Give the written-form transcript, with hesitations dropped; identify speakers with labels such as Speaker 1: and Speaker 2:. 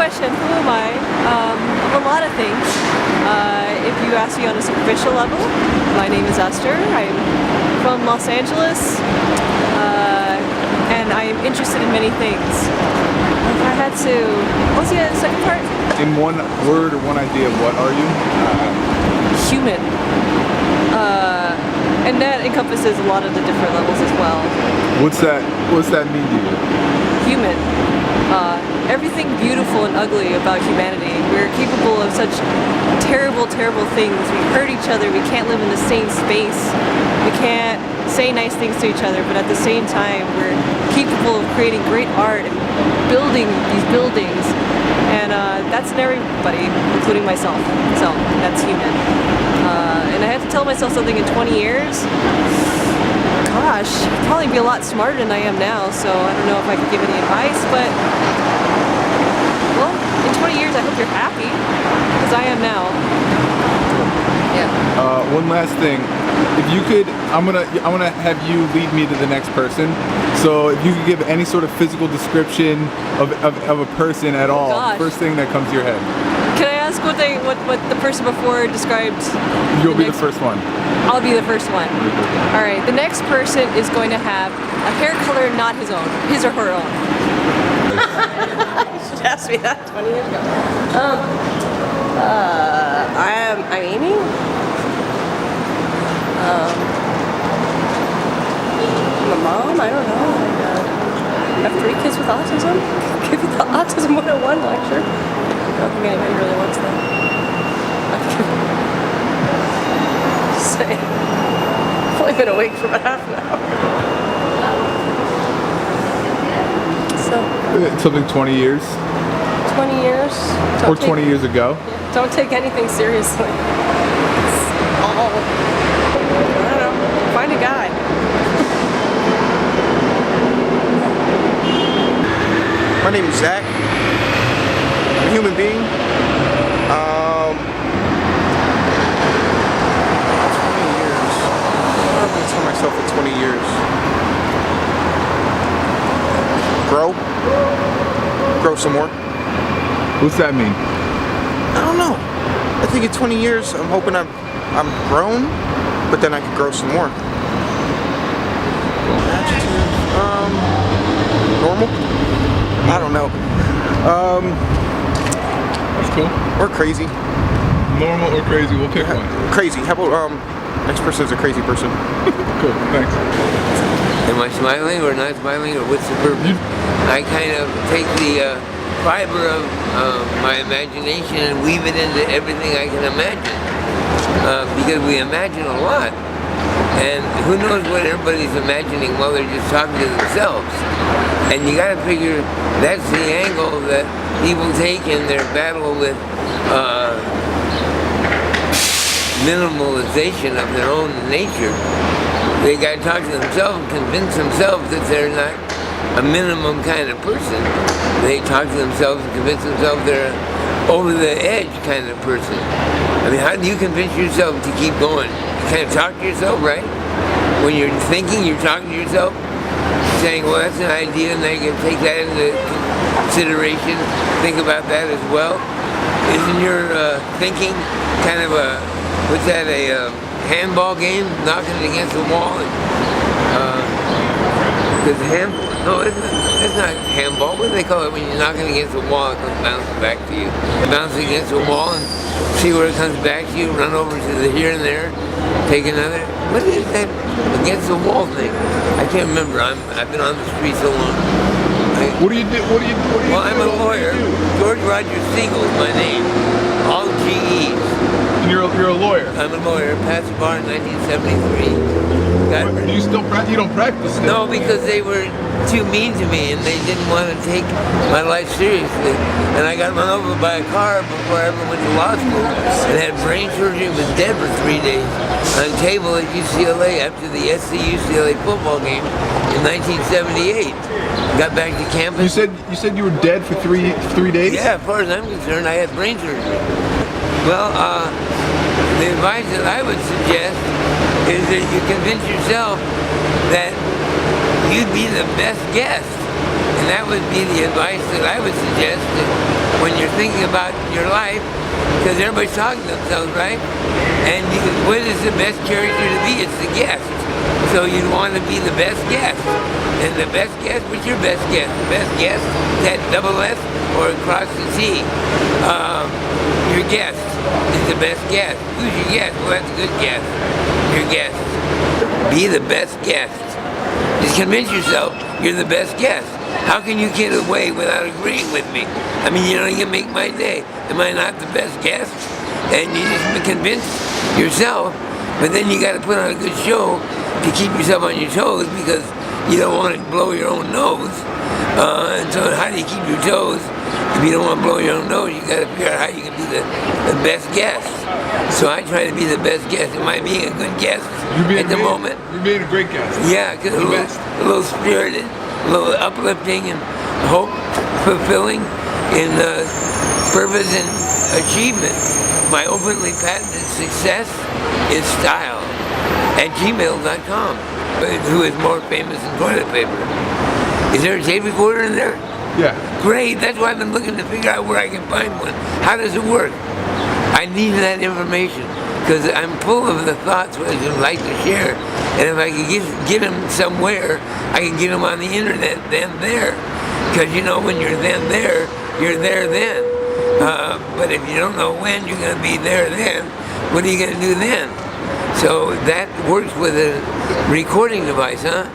Speaker 1: question. Who am I? I'm a lot of things. If you ask me on a superficial level, my name is Esther. I'm from Los Angeles, and I am interested in many things. If I had to, what's the second part?
Speaker 2: In one word or one idea, what are you?
Speaker 1: Human. And that encompasses a lot of the different levels as well.
Speaker 2: What's that mean to you?
Speaker 1: Human. Everything beautiful and ugly about humanity. We're capable of such terrible, terrible things. We hurt each other. We can't live in the same space. We can't say nice things to each other, but at the same time, we're capable of creating great art and building these buildings. And that's in everybody, including myself. So that's human. And I have to tell myself something in 20 years. Gosh, I'd probably be a lot smarter than I am now, so I don't know if I could give any advice, but well, in 20 years I hope you're happy, because I am now. Yeah.
Speaker 2: One last thing. If you could, I'm gonna have you lead me to the next person. So if you could give any sort of physical description of a person at all,
Speaker 1: gosh.
Speaker 2: first thing that comes to your head.
Speaker 1: Can I ask what the person before described?
Speaker 2: You'll be the first one.
Speaker 1: I'll be the first one. All right. The next person is going to have a hair color not his own, his or her own. You should ask me that 20 years ago. I'm Amy. I'm a mom. I don't know. I have 3 kids with autism. Give you the autism 101 lecture. I don't think anybody really wants that. Just saying. I've only been awake for about half an hour. So.
Speaker 2: Something 20 years?
Speaker 1: 20 years.
Speaker 2: Or 20 years ago?
Speaker 1: Yeah, don't take anything seriously. It's all, I don't know, find a guy.
Speaker 3: My name is Zach. I'm a human being. 20 years. What am I going to tell myself for 20 years? Grow some more.
Speaker 2: What's that mean?
Speaker 3: I don't know. I think in 20 years, I'm hoping I'm grown, but then I could grow some more. Adjective. Normal? I don't know.
Speaker 2: That's cool.
Speaker 3: Or crazy.
Speaker 2: Normal or crazy? We'll pick one.
Speaker 3: Crazy. How about next person is a crazy person?
Speaker 2: Cool. Thanks.
Speaker 4: Am I smiling or not smiling, or what's the purpose? I kind of take the fiber of my imagination and weave it into everything I can imagine, because we imagine a lot, and who knows what everybody's imagining while they're just talking to themselves. And you got to figure that's the angle that people take in their battle with minimalization of their own nature. They got to talk to themselves and convince themselves that they're not a minimum kind of person. They talk to themselves and convince themselves they're over the edge kind of person. I mean, how do you convince yourself to keep going? You kind of talk to yourself, right? When you're thinking, you're talking to yourself, saying, well, that's an idea, and then you can take that into consideration, think about that as well. Isn't your thinking kind of a, what's that, a handball game, knocking it against the wall? Because no, it's not handball. What do they call it when you're knocking against the wall? It comes bouncing back to you. Bounce against the wall and see where it comes back to you. Run over to the here and there. Take another. What is that against the wall thing? I can't remember. I've been on the street so long.
Speaker 2: What do you do?
Speaker 4: Well, I'm a lawyer. George Roger Siegel is my name. All GEs.
Speaker 2: And you're a lawyer.
Speaker 4: I'm a lawyer. Passed the bar in 1973.
Speaker 2: Do you still you don't practice still?
Speaker 4: No, because they were too mean to me and they didn't want to take my life seriously. And I got run over by a car before I ever went to law school and had brain surgery and was dead for 3 days on a table at UCLA after the SC UCLA football game in 1978. Got back to campus.
Speaker 2: You said you were dead for three days?
Speaker 4: Yeah, as far as I'm concerned, I had brain surgery. Well, the advice that I would suggest is that you convince yourself that you'd be the best guest And that would be the advice that I would suggest that when you're thinking about your life, because everybody's talking to themselves, right? And what is the best character to be? It's the guest. So you'd want to be the best guest. And the best guest, what's your best guest? The best guest, that double S or across the T? Your guest is the best guest. Who's your guest? Well, that's a good guest. Your guest. Be the best guest. Just convince yourself you're the best guest. How can you get away without agreeing with me? I mean, you can make my day. Am I not the best guest? And you just convince yourself, but then you got to put on a good show to keep yourself on your toes because you don't want to blow your own nose. And so how do you keep your toes? If you don't want to blow your own nose, you got to figure out how you can be the best guest. So I try to be the best guest. Am I being a good guest at the moment?
Speaker 2: You're being a great guest.
Speaker 4: Yeah, because a little spirited, a little uplifting and hope fulfilling in purpose and achievement. My openly patented success is style at gmail.com. Who is more famous than toilet paper? Is there a tape recorder in there?
Speaker 2: Yeah.
Speaker 4: Great, that's why I've been looking to figure out where I can find one. How does it work? I need that information because I'm full of the thoughts which I'd like to share. And if I could get them somewhere, I can get them on the internet then there. Because when you're then there, you're there then. But if you don't know when you're going to be there then, what are you going to do then? So that works with a recording device, huh?